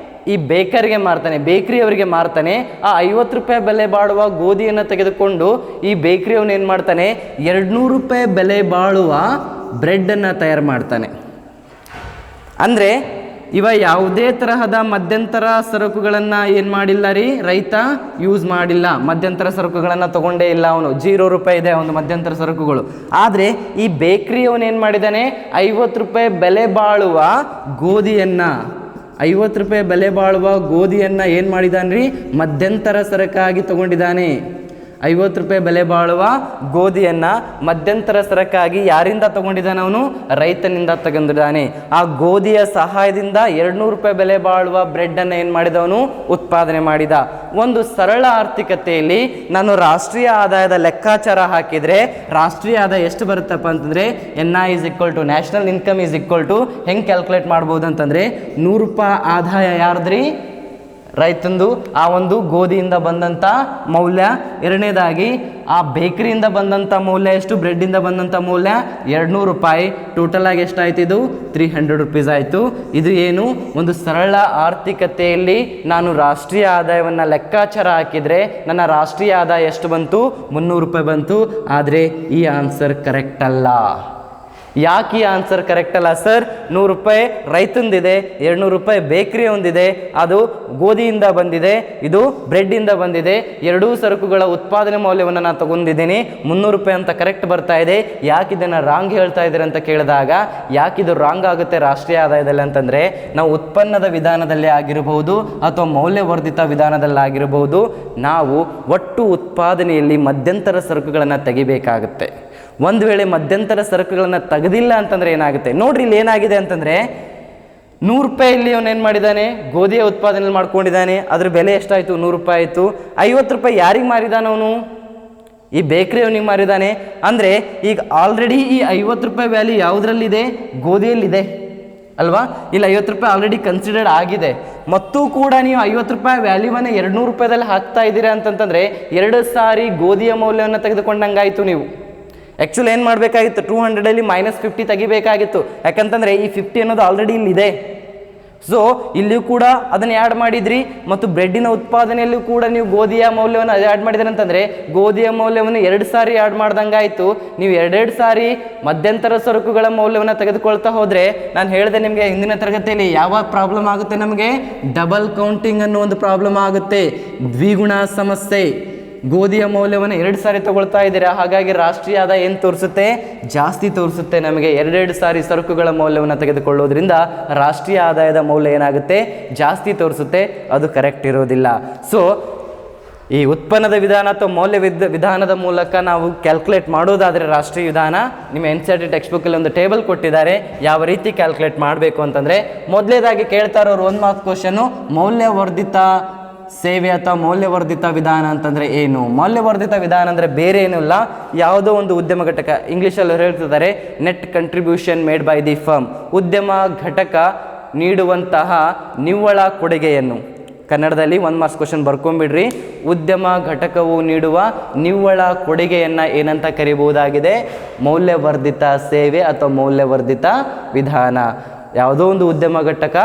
ಈ ಬೇಕರ್ಗೆ ಮಾರ್ತಾನೆ, ಬೇಕ್ರಿಯವರಿಗೆ ಮಾರ್ತಾನೆ. ಆ 50 ರೂಪಾಯಿ ಬೆಲೆ ಬಾಳುವ ಗೋಧಿಯನ್ನು ತೆಗೆದುಕೊಂಡು ಈ ಬೇಕ್ರಿಯವನು ಏನು ಮಾಡ್ತಾನೆ, 200 ರೂಪಾಯಿ ಬೆಲೆ ಬಾಳುವ ಬ್ರೆಡ್ಡನ್ನು ತಯಾರು ಮಾಡ್ತಾನೆ. ಅಂದರೆ ಇವ ಯಾವುದೇ ತರಹದ ಮಧ್ಯಂತರ ಸರಕುಗಳನ್ನು ಏನು ಮಾಡಿಲ್ಲ ರೀ, ರೈತ ಯೂಸ್ ಮಾಡಿಲ್ಲ. ಮಧ್ಯಂತರ ಸರಕುಗಳನ್ನು ತಗೊಂಡೇ ಇಲ್ಲ ಅವನು. 0 ರೂಪಾಯಿ ಇದೆ ಒಂದು ಮಧ್ಯಂತರ ಸರಕುಗಳು. ಆದರೆ ಈ ಬೇಕ್ರಿಯವನು ಏನು ಮಾಡಿದ್ದಾನೆ, 50 ರೂಪಾಯಿ ಬೆಲೆ ಬಾಳುವ ಗೋಧಿಯನ್ನು, 50 ರೂಪಾಯಿ ಬೆಲೆ ಬಾಳುವ ಗೋಧಿಯನ್ನು ಏನು ಮಾಡಿದ್ದಾನೆ ರೀ, ಮಧ್ಯಂತರ ಸರಕಾಗಿ ತಗೊಂಡಿದ್ದಾನೆ. 50 ರೂಪಾಯಿ ಬೆಲೆ ಬಾಳುವ ಗೋಧಿಯನ್ನು ಮಧ್ಯಂತರ ಸರಕಾಗಿ ಯಾರಿಂದ ತಗೊಂಡಿದ್ದಾನೆ, ಅವನು ರೈತನಿಂದ ತಗೊಂಡಿದ್ದಾನೆ. ಆ ಗೋಧಿಯ ಸಹಾಯದಿಂದ 200 ರೂಪಾಯಿ ಬೆಲೆ ಬಾಳುವ ಬ್ರೆಡ್ಡನ್ನು ಏನು ಮಾಡಿದವನು, ಉತ್ಪಾದನೆ ಮಾಡಿದ. ಒಂದು ಸರಳ ಆರ್ಥಿಕತೆಯಲ್ಲಿ ನಾನು ರಾಷ್ಟ್ರೀಯ ಆದಾಯದ ಲೆಕ್ಕಾಚಾರ ಹಾಕಿದರೆ ರಾಷ್ಟ್ರೀಯ ಆದಾಯ ಎಷ್ಟು ಬರುತ್ತಪ್ಪ ಅಂತಂದರೆ, NI = ನ್ಯಾಷನಲ್ ಇನ್ಕಮ್ = ಹೆಂಗೆ ಕ್ಯಾಲ್ಕುಲೇಟ್ ಮಾಡ್ಬೋದು ಅಂತಂದರೆ, 100 ರೂಪಾಯಿ ಆದಾಯ ಯಾರ್ದ್ರಿ, ರೈತಂದು, ಆ ಒಂದು ಗೋಧಿಯಿಂದ ಬಂದಂಥ ಮೌಲ್ಯ. ಎರಡನೇದಾಗಿ ಆ ಬೇಕರಿಯಿಂದ ಬಂದಂಥ ಮೌಲ್ಯ ಎಷ್ಟು, ಬ್ರೆಡ್ಡಿಂದ ಬಂದಂಥ ಮೌಲ್ಯ 200 ರೂಪಾಯಿ. ಟೋಟಲ್ ಆಗಿ ಎಷ್ಟಾಯ್ತು, ಇದು 300 ರೂಪೀಸ್ ಆಯಿತು. ಇದು ಏನು, ಒಂದು ಸರಳ ಆರ್ಥಿಕತೆಯಲ್ಲಿ ನಾನು ರಾಷ್ಟ್ರೀಯ ಆದಾಯವನ್ನು ಲೆಕ್ಕಾಚಾರ ಹಾಕಿದರೆ ನನ್ನ ರಾಷ್ಟ್ರೀಯ ಆದಾಯ ಎಷ್ಟು ಬಂತು, 300 ರೂಪಾಯಿ ಬಂತು. ಆದರೆ ಈ ಆನ್ಸರ್ ಕರೆಕ್ಟ್ ಅಲ್ಲ. ಯಾಕೆ ಈ ಆನ್ಸರ್ ಕರೆಕ್ಟ್ ಅಲ್ಲ ಸರ್? 100 ರೂಪಾಯಿ ರೈತಂದಿದೆ, 200 ರೂಪಾಯಿ ಬೇಕರಿ ಒಂದಿದೆ, ಅದು ಗೋಧಿಯಿಂದ ಬಂದಿದೆ, ಇದು ಬ್ರೆಡ್ಡಿಂದ ಬಂದಿದೆ. ಎರಡೂ ಸರಕುಗಳ ಉತ್ಪಾದನೆ ಮೌಲ್ಯವನ್ನು ನಾನು ತಗೊಂಡಿದ್ದೀನಿ, 300 ರೂಪಾಯಿ ಅಂತ ಕರೆಕ್ಟ್ ಬರ್ತಾ ಇದೆ. ಯಾಕೆ ಇದನ್ನು ರಾಂಗ್ ಹೇಳ್ತಾ ಇದ್ದೀರಿ ಅಂತ ಕೇಳಿದಾಗ, ಯಾಕೆ ಇದು ರಾಂಗ್ ಆಗುತ್ತೆ ರಾಷ್ಟ್ರೀಯ ಆದಾಯದಲ್ಲಿ ಅಂತಂದರೆ, ನಾವು ಉತ್ಪನ್ನದ ವಿಧಾನದಲ್ಲಿ ಆಗಿರಬಹುದು ಅಥವಾ ಮೌಲ್ಯವರ್ಧಿತ ವಿಧಾನದಲ್ಲಿ ಆಗಿರಬಹುದು, ನಾವು ಒಟ್ಟು ಉತ್ಪಾದನೆಯಲ್ಲಿ ಮಧ್ಯಂತರ ಸರಕುಗಳನ್ನು ತೆಗಿಬೇಕಾಗುತ್ತೆ. ಒಂದು ವೇಳೆ ಮಧ್ಯಂತರ ಸರಕುಗಳನ್ನು ತೆಗೆದಿಲ್ಲ ಅಂತಂದರೆ ಏನಾಗುತ್ತೆ ನೋಡ್ರಿ. ಇಲ್ಲಿ ಏನಾಗಿದೆ ಅಂತಂದರೆ, 100 ರೂಪಾಯಲ್ಲಿ ಅವನು ಏನು ಮಾಡಿದ್ದಾನೆ, ಗೋಧಿಯ ಉತ್ಪಾದನೆ ಮಾಡ್ಕೊಂಡಿದ್ದಾನೆ. ಅದ್ರ ಬೆಲೆ ಎಷ್ಟಾಯಿತು, 100 ರೂಪಾಯಿ ಆಯಿತು. 50 ರೂಪಾಯಿ ಯಾರಿಗೆ ಮಾರಿದಾನ ಅವನು, ಈ ಬೇಕ್ರಿ ಅವನಿಗೆ ಮಾರಿದ್ದಾನೆ. ಅಂದರೆ ಈಗ ಆಲ್ರೆಡಿ ಈ 50 ರೂಪಾಯಿ ವ್ಯಾಲ್ಯೂ ಯಾವುದರಲ್ಲಿದೆ, ಗೋಧಿಯಲ್ಲಿದೆ ಅಲ್ವಾ. ಇಲ್ಲಿ 50 ರೂಪಾಯಿ ಆಲ್ರೆಡಿ ಕನ್ಸಿಡರ್ಡ್ ಆಗಿದೆ. ಮತ್ತು ಕೂಡ ನೀವು 50 ರೂಪಾಯಿ ವ್ಯಾಲ್ಯೂವನ್ನು 200 ರೂಪಾಯಿದಲ್ಲಿ ಹಾಕ್ತಾ ಇದ್ದೀರಾ ಅಂತಂತಂದರೆ 2 ಸಾರಿ ಗೋಧಿಯ ಮೌಲ್ಯವನ್ನು ತೆಗೆದುಕೊಂಡಂಗಾಯಿತು ನೀವು. ಆ್ಯಕ್ಚುಲಿ ಏನು ಮಾಡಬೇಕಾಗಿತ್ತು, 200ಅಲ್ಲಿ -50 ತೆಗಿಬೇಕಾಗಿತ್ತು. ಯಾಕಂತಂದರೆ ಈ 50 ಅನ್ನೋದು ಆಲ್ರೆಡಿ ಇಲ್ಲಿದೆ. ಸೊ ಇಲ್ಲಿಯೂ ಕೂಡ ಅದನ್ನು ಆ್ಯಡ್ ಮಾಡಿದ್ರಿ. ಮತ್ತು ಬ್ರೆಡ್ಡಿನ ಉತ್ಪಾದನೆಯಲ್ಲೂ ಕೂಡ ನೀವು ಗೋಧಿಯ ಮೌಲ್ಯವನ್ನು ಆ್ಯಡ್ ಮಾಡಿದ್ರಿ ಅಂತಂದರೆ ಗೋಧಿಯ ಮೌಲ್ಯವನ್ನು 2 ಸಾರಿ ಆ್ಯಡ್ ಮಾಡ್ದಂಗೆ ಆಯಿತು. ನೀವು 2 ಸಾರಿ ಮಧ್ಯಂತರ ಸರಕುಗಳ ಮೌಲ್ಯವನ್ನು ತೆಗೆದುಕೊಳ್ತಾ ಹೋದರೆ, ನಾನು ಹೇಳಿದೆ ನಿಮಗೆ ಹಿಂದಿನ ತರಗತಿಯಲ್ಲಿ ಯಾವ ಪ್ರಾಬ್ಲಮ್ ಆಗುತ್ತೆ, ನಮಗೆ ಡಬಲ್ ಕೌಂಟಿಂಗ್ ಅನ್ನೋ ಒಂದು ಪ್ರಾಬ್ಲಮ್ ಆಗುತ್ತೆ, ದ್ವಿಗುಣ ಸಮಸ್ಯೆ. ಗೋಧಿಯ ಮೌಲ್ಯವನ್ನು 2 ಸಾರಿ ತಗೊಳ್ತಾ ಇದ್ದೀರಾ, ಹಾಗಾಗಿ ರಾಷ್ಟ್ರೀಯ ಆದಾಯ ಏನು ತೋರಿಸುತ್ತೆ, ಜಾಸ್ತಿ ತೋರಿಸುತ್ತೆ. ನಮಗೆ 2 ಸಾರಿ ಸರಕುಗಳ ಮೌಲ್ಯವನ್ನು ತೆಗೆದುಕೊಳ್ಳೋದ್ರಿಂದ ರಾಷ್ಟ್ರೀಯ ಆದಾಯದ ಮೌಲ್ಯ ಏನಾಗುತ್ತೆ, ಜಾಸ್ತಿ ತೋರಿಸುತ್ತೆ. ಅದು ಕರೆಕ್ಟ್ ಇರೋದಿಲ್ಲ. ಸೊ ಈ ಉತ್ಪನ್ನದ ವಿಧಾನ ಅಥವಾ ಮೌಲ್ಯ ವಿಧಾನದ ಮೂಲಕ ನಾವು ಕ್ಯಾಲ್ಕುಲೇಟ್ ಮಾಡೋದಾದರೆ ರಾಷ್ಟ್ರೀಯ ವಿಧಾನ, ನಿಮ್ಮ NCERT ಟೆಕ್ಸ್ಟ್ ಬುಕ್ಕಲ್ಲಿ ಒಂದು ಟೇಬಲ್ ಕೊಟ್ಟಿದ್ದಾರೆ ಯಾವ ರೀತಿ ಕ್ಯಾಲ್ಕುಲೇಟ್ ಮಾಡಬೇಕು ಅಂತಂದರೆ, ಮೊದಲೇದಾಗಿ ಕೇಳ್ತಾ ಇರೋರು 1 ಮಾರ್ಕ್ ಕ್ವಶನು, ಮೌಲ್ಯವರ್ಧಿತ ಸೇವೆ ಅಥವಾ ಮೌಲ್ಯವರ್ಧಿತ ವಿಧಾನ ಅಂತಂದರೆ ಏನು? ಮೌಲ್ಯವರ್ಧಿತ ವಿಧಾನ ಅಂದರೆ ಬೇರೆ ಏನೂ ಇಲ್ಲ, ಯಾವುದೋ ಒಂದು ಉದ್ಯಮ ಘಟಕ, ಇಂಗ್ಲೀಷಲ್ಲಿ ಹೇಳ್ತಿದ್ದಾರೆ net contribution made by the firm, ಉದ್ಯಮ ಘಟಕ ನೀಡುವಂತಹ ನಿವ್ವಳ ಕೊಡುಗೆಯನ್ನು. ಕನ್ನಡದಲ್ಲಿ 1 ಮಾರ್ಕ್ಸ್ ಕ್ವಶನ್ ಬರ್ಕೊಂಬಿಡ್ರಿ. ಉದ್ಯಮ ಘಟಕವು ನೀಡುವ ನಿವ್ವಳ ಕೊಡುಗೆಯನ್ನು ಏನಂತ ಕರಿಬಹುದಾಗಿದೆ, ಮೌಲ್ಯವರ್ಧಿತ ಸೇವೆ ಅಥವಾ ಮೌಲ್ಯವರ್ಧಿತ ವಿಧಾನ. ಯಾವುದೋ ಒಂದು ಉದ್ಯಮ ಘಟಕ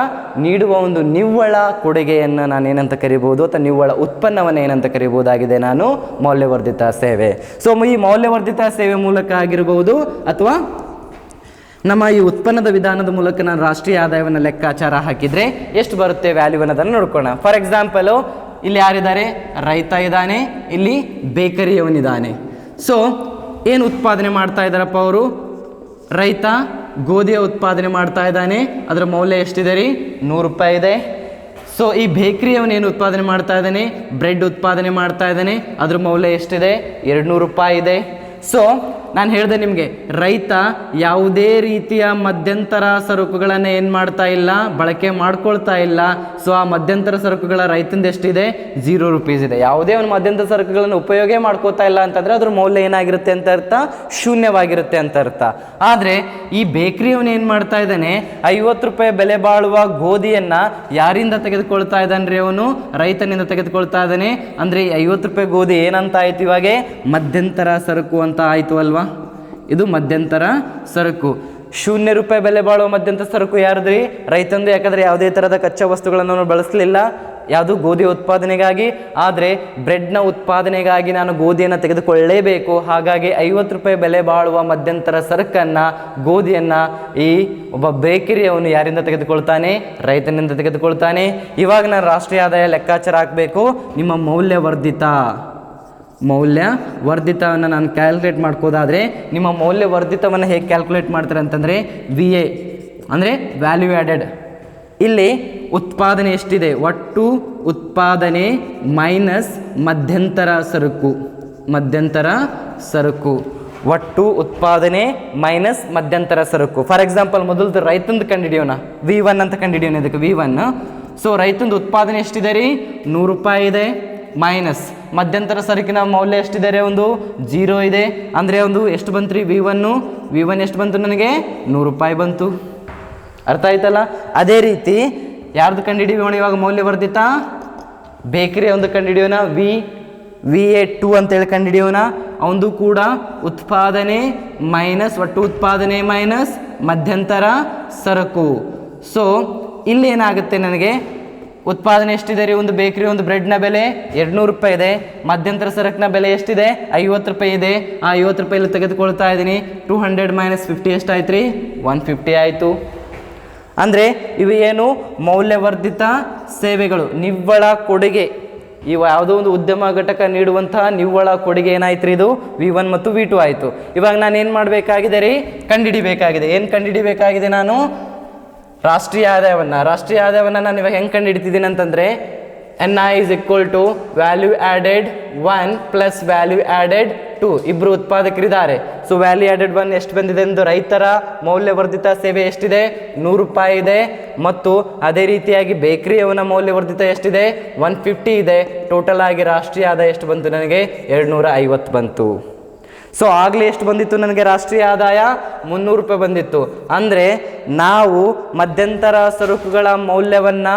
ನೀಡುವ ಒಂದು ನಿವ್ವಳ ಕೊಡುಗೆಯನ್ನು ನಾನು ಏನಂತ ಕರಿಬೋದು, ಅಥವಾ ನಿವ್ವಳ ಉತ್ಪನ್ನವನ್ನು ಏನಂತ ಕರಿಬೋದಾಗಿದೆ, ನಾನು ಮೌಲ್ಯವರ್ಧಿತ ಸೇವೆ. ಸೊ ಈ ಮೌಲ್ಯವರ್ಧಿತ ಸೇವೆ ಮೂಲಕ ಆಗಿರಬಹುದು ಅಥವಾ ನಮ್ಮ ಈ ಉತ್ಪನ್ನದ ವಿಧಾನದ ಮೂಲಕ ನಾನು ರಾಷ್ಟ್ರೀಯ ಆದಾಯವನ್ನು ಲೆಕ್ಕಾಚಾರ ಹಾಕಿದರೆ ಎಷ್ಟು ಬರುತ್ತೆ ವ್ಯಾಲ್ಯೂ ಅನ್ನೋದನ್ನು ನೋಡ್ಕೋಣ. ಫಾರ್ ಎಕ್ಸಾಂಪಲು ಇಲ್ಲಿ ಯಾರಿದ್ದಾರೆ, ರೈತ ಇದ್ದಾನೆ, ಇಲ್ಲಿ ಬೇಕರಿಯವನಿದ್ದಾನೆ. ಸೊ ಏನು ಉತ್ಪಾದನೆ ಮಾಡ್ತಾ ಇದ್ದಾರಪ್ಪ ಅವರು, ರೈತ ಗೋಧಿಯ ಉತ್ಪಾದನೆ ಮಾಡ್ತಾ ಇದ್ದಾನೆ, ಅದರ ಮೌಲ್ಯ ಎಷ್ಟಿದೆ ರೀ, 100 ರೂಪಾಯಿ ಇದೆ. ಸೊ ಈ ಬೇಕ್ರಿಯವನೇನು ಉತ್ಪಾದನೆ ಮಾಡ್ತಾ ಇದ್ದಾನೆ, ಬ್ರೆಡ್ ಉತ್ಪಾದನೆ ಮಾಡ್ತಾ ಇದ್ದಾನೆ, ಅದ್ರ ಮೌಲ್ಯ ಎಷ್ಟಿದೆ, 200 ರೂಪಾಯಿ ಇದೆ. ಸೊ ನಾನು ಹೇಳಿದೆ ನಿಮಗೆ, ರೈತ ಯಾವುದೇ ರೀತಿಯ ಮಧ್ಯಂತರ ಸರಕುಗಳನ್ನು ಏನು ಮಾಡ್ತಾ ಇಲ್ಲ, ಬಳಕೆ ಮಾಡ್ಕೊಳ್ತಾ ಇಲ್ಲ. ಸೊ ಆ ಮಧ್ಯಂತರ ಸರಕುಗಳ ರೈತಂದು ಎಷ್ಟಿದೆ, 0 ರೂಪೀಸ್ ಇದೆ. ಯಾವುದೇ ಒಂದು ಮಧ್ಯಂತರ ಸರಕುಗಳನ್ನು ಉಪಯೋಗ ಮಾಡ್ಕೋತಾ ಇಲ್ಲ ಅಂತಂದರೆ ಅದ್ರ ಮೌಲ್ಯ ಏನಾಗಿರುತ್ತೆ ಅಂತ ಅರ್ಥ, ಶೂನ್ಯವಾಗಿರುತ್ತೆ ಅಂತ ಅರ್ಥ. ಆದರೆ ಈ ಬೇಕರಿಯವನು ಏನು ಮಾಡ್ತಾ ಇದ್ದಾನೆ, 50 ರೂಪಾಯಿ ಬೆಲೆ ಬಾಳುವ ಗೋಧಿಯನ್ನು ಯಾರಿಂದ ತೆಗೆದುಕೊಳ್ತಾ ಇದ್ದಾನೆ, ಅವನು ರೈತನಿಂದ ತೆಗೆದುಕೊಳ್ತಾ ಇದ್ದಾನೆ. ಅಂದರೆ 50 ರೂಪಾಯಿ ಗೋಧಿ ಏನಂತ ಆಯ್ತು, ಇವಾಗ ಮಧ್ಯಂತರ ಸರಕು ಅಂತ ಆಯಿತು ಅಲ್ವಾ. ಇದು ಮಧ್ಯಂತರ ಸರಕು. 0 ರೂಪಾಯಿ ಬೆಲೆ ಬಾಳುವ ಮಧ್ಯಂತರ ಸರಕು ಯಾರ್ದ್ರಿ, ರೈತಂದು. ಯಾಕಂದರೆ ಯಾವುದೇ ಥರದ ಕಚ್ಚಾ ವಸ್ತುಗಳನ್ನು ನಾನು ಬಳಸಲಿಲ್ಲ, ಯಾವುದು ಗೋಧಿ ಉತ್ಪಾದನೆಗಾಗಿ. ಆದರೆ ಬ್ರೆಡ್ನ ಉತ್ಪಾದನೆಗಾಗಿ ನಾನು ಗೋಧಿಯನ್ನು ತೆಗೆದುಕೊಳ್ಳಲೇಬೇಕು. ಹಾಗಾಗಿ 50 ರೂಪಾಯಿ ಬೆಲೆ ಬಾಳುವ ಮಧ್ಯಂತರ ಸರಕನ್ನು, ಗೋಧಿಯನ್ನು ಈ ಒಬ್ಬ ಬೇಕರಿಯವನು ಯಾರಿಂದ ತೆಗೆದುಕೊಳ್ತಾನೆ, ರೈತನಿಂದ ತೆಗೆದುಕೊಳ್ತಾನೆ. ಇವಾಗ ನಾನು ರಾಷ್ಟ್ರೀಯ ಆದಾಯ ಲೆಕ್ಕಾಚಾರ ಹಾಕಬೇಕು. ನಿಮ್ಮ ಮೌಲ್ಯವರ್ಧಿತವನ್ನು ನಾನು ಕ್ಯಾಲ್ಕುಲೇಟ್ ಮಾಡ್ಕೋದಾದರೆ, ನಿಮ್ಮ ಮೌಲ್ಯವರ್ಧಿತವನ್ನು ಹೇಗೆ ಕ್ಯಾಲ್ಕುಲೇಟ್ ಮಾಡ್ತಾರೆ ಅಂತಂದರೆ, VA ಅಂದರೆ ವ್ಯಾಲ್ಯೂ ಆ್ಯಡೆಡ್. ಇಲ್ಲಿ ಉತ್ಪಾದನೆ ಎಷ್ಟಿದೆ, ಒಟ್ಟು ಉತ್ಪಾದನೆ ಮೈನಸ್ ಮಧ್ಯಂತರ ಸರಕು, ಒಟ್ಟು ಉತ್ಪಾದನೆ ಮೈನಸ್ ಮಧ್ಯಂತರ ಸರಕು. ಫಾರ್ ಎಕ್ಸಾಂಪಲ್, ಮೊದಲು ರೈತಂದು ಕಂಡುಹಿಡಿಯೋಣ, V1 ಅಂತ ಕಂಡುಹಿಡಿಯೋಣ. ಇದಕ್ಕೆ V1. ಸೊ ರೈತಂದು ಉತ್ಪಾದನೆ ಎಷ್ಟಿದೆ ರೀ, 100 ರೂಪಾಯಿ ಇದೆ. ಮೈನಸ್ ಮಧ್ಯಂತರ ಸರಕಿನ ಮೌಲ್ಯ ಎಷ್ಟಿದೆ, ಒಂದು 0 ಇದೆ. ಅಂದರೆ ಒಂದು ಎಷ್ಟು ಬಂತು ರೀ, V1 ಎಷ್ಟು ಬಂತು ನನಗೆ, 100 ರೂಪಾಯಿ ಬಂತು. ಅರ್ಥ ಆಯ್ತಲ್ಲ. ಅದೇ ರೀತಿ ಯಾರ್ದು ಕಂಡುಹಿಡಿಯೋಣ ಇವಾಗ, ಮೌಲ್ಯವರ್ಧಿತ ಬೇಕರಿ ಒಂದು ಕಂಡುಹಿಡಿಯೋಣ. VA2 ಅಂತೇಳಿ ಕಂಡುಹಿಡಿಯೋಣ. ಅವನು ಕೂಡ ಉತ್ಪಾದನೆ ಮೈನಸ್, ಒಟ್ಟು ಉತ್ಪಾದನೆ ಮೈನಸ್ ಮಧ್ಯಂತರ ಸರಕು. ಸೊ ಇಲ್ಲಿ ಏನಾಗುತ್ತೆ, ನನಗೆ ಉತ್ಪಾದನೆ ಎಷ್ಟಿದೆ ರೀ, ಒಂದು ಬೇಕರಿ ಒಂದು ಬ್ರೆಡ್ನ ಬೆಲೆ 200 ರೂಪಾಯಿ ಇದೆ. ಮಧ್ಯಂತರ ಸರಕಿನ ಬೆಲೆ ಎಷ್ಟಿದೆ, 50 ರೂಪಾಯಿ ಇದೆ. ಆ 50 ರೂಪಾಯಲ್ಲಿ ತೆಗೆದುಕೊಳ್ತಾ ಇದ್ದೀನಿ. 200 ಮೈನಸ್ 50 ಎಷ್ಟಾಯ್ತು ರೀ, 150 ಆಯಿತು. ಅಂದರೆ ಇವು ಏನು, ಮೌಲ್ಯವರ್ಧಿತ ಸೇವೆಗಳು, ನಿವ್ವಳ ಕೊಡುಗೆ. ಇವು ಯಾವುದೋ ಒಂದು ಉದ್ಯಮ ಘಟಕ ನೀಡುವಂತಹ ನಿವ್ವಳ ಕೊಡುಗೆ ಏನಾಯ್ತು ರೀ, ಇದು V1 ಮತ್ತು V2 ಆಯಿತು. ಇವಾಗ ನಾನು ಏನು ಮಾಡಬೇಕಾಗಿದೆ ರೀ, ಕಂಡುಹಿಡಿಬೇಕಾಗಿದೆ. ಏನು ಕಂಡುಹಿಡಿಬೇಕಾಗಿದೆ, ನಾನು ರಾಷ್ಟ್ರೀಯ ಆದಾಯವನ್ನು ನಾನು ಇವಾಗ ಹೆಂಗೆ ಕಂಡುಹಿಡಿತಿದ್ದೀನಿ ಅಂತಂದರೆ, NI is equal to value added 1 plus value added 2. ಇಬ್ಬರು ಉತ್ಪಾದಕರಿದ್ದಾರೆ. ಸೊ ವ್ಯಾಲ್ಯೂ ಆ್ಯಡೆಡ್ 1 ಎಷ್ಟು ಬಂದಿದೆ ಎಂದು, ರೈತರ ಮೌಲ್ಯವರ್ಧಿತ ಸೇವೆ ಎಷ್ಟಿದೆ, 100 ರೂಪಾಯಿ ಇದೆ. ಮತ್ತು ಅದೇ ರೀತಿಯಾಗಿ ಬೇಕರಿಯವನ ಮೌಲ್ಯವರ್ಧಿತ ಎಷ್ಟಿದೆ, 150 ಇದೆ. ಟೋಟಲ್ ಆಗಿ ರಾಷ್ಟ್ರೀಯ ಆದಾಯ ಎಷ್ಟು ಬಂತು ನನಗೆ, 250 ಬಂತು. ಸೊ ಆಗಲೇ ಎಷ್ಟು ಬಂದಿತ್ತು ನನಗೆ ರಾಷ್ಟ್ರೀಯ ಆದಾಯ, 300 ರೂಪಾಯಿ ಬಂದಿತ್ತು. ಅಂದರೆ ನಾವು ಮಧ್ಯಂತರ ಸರಕುಗಳ ಮೌಲ್ಯವನ್ನು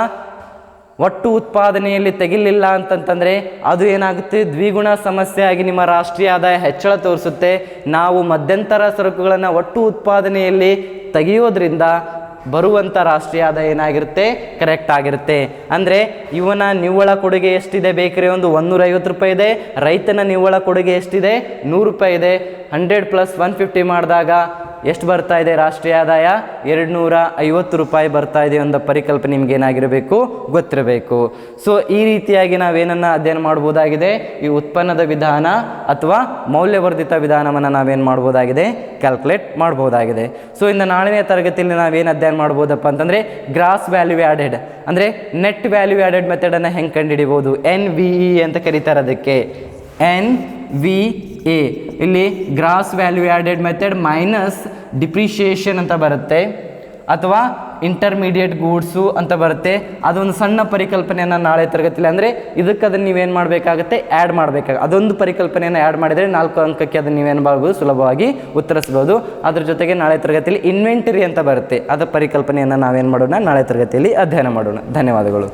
ಒಟ್ಟು ಉತ್ಪಾದನೆಯಲ್ಲಿ ತೆಗಿಲಿಲ್ಲ ಅಂತಂತಂದರೆ ಅದು ಏನಾಗುತ್ತೆ, ದ್ವಿಗುಣ ಸಮಸ್ಯೆ ಆಗಿ ನಿಮ್ಮ ರಾಷ್ಟ್ರೀಯ ಆದಾಯ ಹೆಚ್ಚಳ ತೋರಿಸುತ್ತೆ. ನಾವು ಮಧ್ಯಂತರ ಸರಕುಗಳನ್ನು ಒಟ್ಟು ಉತ್ಪಾದನೆಯಲ್ಲಿ ತೆಗೆಯೋದ್ರಿಂದ ಬರುವಂಥ ರಾಷ್ಟ್ರೀಯ ಆದಾಯ ಏನಾಗಿರುತ್ತೆ, ಕರೆಕ್ಟ್ ಆಗಿರುತ್ತೆ. ಅಂದರೆ ಇವನ ನಿವ್ವಳ ಕೊಡುಗೆ ಎಷ್ಟಿದೆ, ಬೇಕರಿ ಒಂದು 150 ರೂಪಾಯಿ ಇದೆ. ರೈತನ ನಿವ್ವಳ ಕೊಡುಗೆ ಎಷ್ಟಿದೆ, 100 ರೂಪಾಯಿ ಇದೆ. 100 ಪ್ಲಸ್ 150 ಮಾಡಿದಾಗ ಎಷ್ಟು ಬರ್ತಾ ಇದೆ ರಾಷ್ಟ್ರೀಯ ಆದಾಯ, 250 ರೂಪಾಯಿ ಬರ್ತಾ ಇದೆ ಅನ್ನೋ ಪರಿಕಲ್ಪನೆ ನಿಮ್ಗೆ ಏನಾಗಿರಬೇಕು, ಗೊತ್ತಿರಬೇಕು. ಸೊ ಈ ರೀತಿಯಾಗಿ ನಾವೇನನ್ನು ಅಧ್ಯಯನ ಮಾಡ್ಬೋದಾಗಿದೆ, ಈ ಉತ್ಪನ್ನದ ವಿಧಾನ ಅಥವಾ ಮೌಲ್ಯವರ್ಧಿತ ವಿಧಾನವನ್ನು ನಾವೇನು ಮಾಡ್ಬೋದಾಗಿದೆ, ಕ್ಯಾಲ್ಕುಲೇಟ್ ಮಾಡ್ಬೋದಾಗಿದೆ. ಸೊ ಇನ್ನು ನಾಳಿನ ತರಗತಿಯಲ್ಲಿ ನಾವೇನು ಅಧ್ಯಯನ ಮಾಡ್ಬೋದಪ್ಪ ಅಂತಂದರೆ, ಗ್ರಾಸ್ ವ್ಯಾಲ್ಯೂ ಆ್ಯಡೆಡ್ ಅಂದರೆ ನೆಟ್ ವ್ಯಾಲ್ಯೂ ಆ್ಯಡೆಡ್ ಮೆಥಡನ್ನು ಹೆಂಗೆ ಕಂಡುಹಿಡಿಬೋದು, NVE ಅಂತ ಕರೀತಾರೆ. ಅದಕ್ಕೆ NVA ಇಲ್ಲಿ gross value added method minus depreciation ಅಂತ ಬರುತ್ತೆ, ಅಥವಾ ಇಂಟರ್ಮೀಡಿಯೇಟ್ ಗೂಡ್ಸು ಅಂತ ಬರುತ್ತೆ. ಅದೊಂದು ಸಣ್ಣ ಪರಿಕಲ್ಪನೆಯನ್ನು ನಾಳೆ ತರಗತಿಯಲ್ಲಿ, ಅಂದರೆ ಇದಕ್ಕೆ ಅದನ್ನು ನೀವೇನು ಮಾಡಬೇಕಾಗುತ್ತೆ, ಆ್ಯಡ್ ಮಾಡಬೇಕಾಗುತ್ತೆ. ಅದೊಂದು ಪರಿಕಲ್ಪನೆಯನ್ನು ಆ್ಯಡ್ ಮಾಡಿದರೆ 4 ಅಂಕಕ್ಕೆ ಅದನ್ನು ನೀವೇನು ಮಾಡ್ಬೋದು, ಸುಲಭವಾಗಿ ಉತ್ತರಿಸ್ಬೋದು. ಅದ್ರ ಜೊತೆಗೆ ನಾಳೆ ತರಗತಿಯಲ್ಲಿ ಇನ್ವೆಂಟರಿ ಅಂತ ಬರುತ್ತೆ, ಅದರ ಪರಿಕಲ್ಪನೆಯನ್ನು ನಾವೇನು ಮಾಡೋಣ, ನಾಳೆ ತರಗತಿಯಲ್ಲಿ ಅಧ್ಯಯನ ಮಾಡೋಣ. ಧನ್ಯವಾದಗಳು.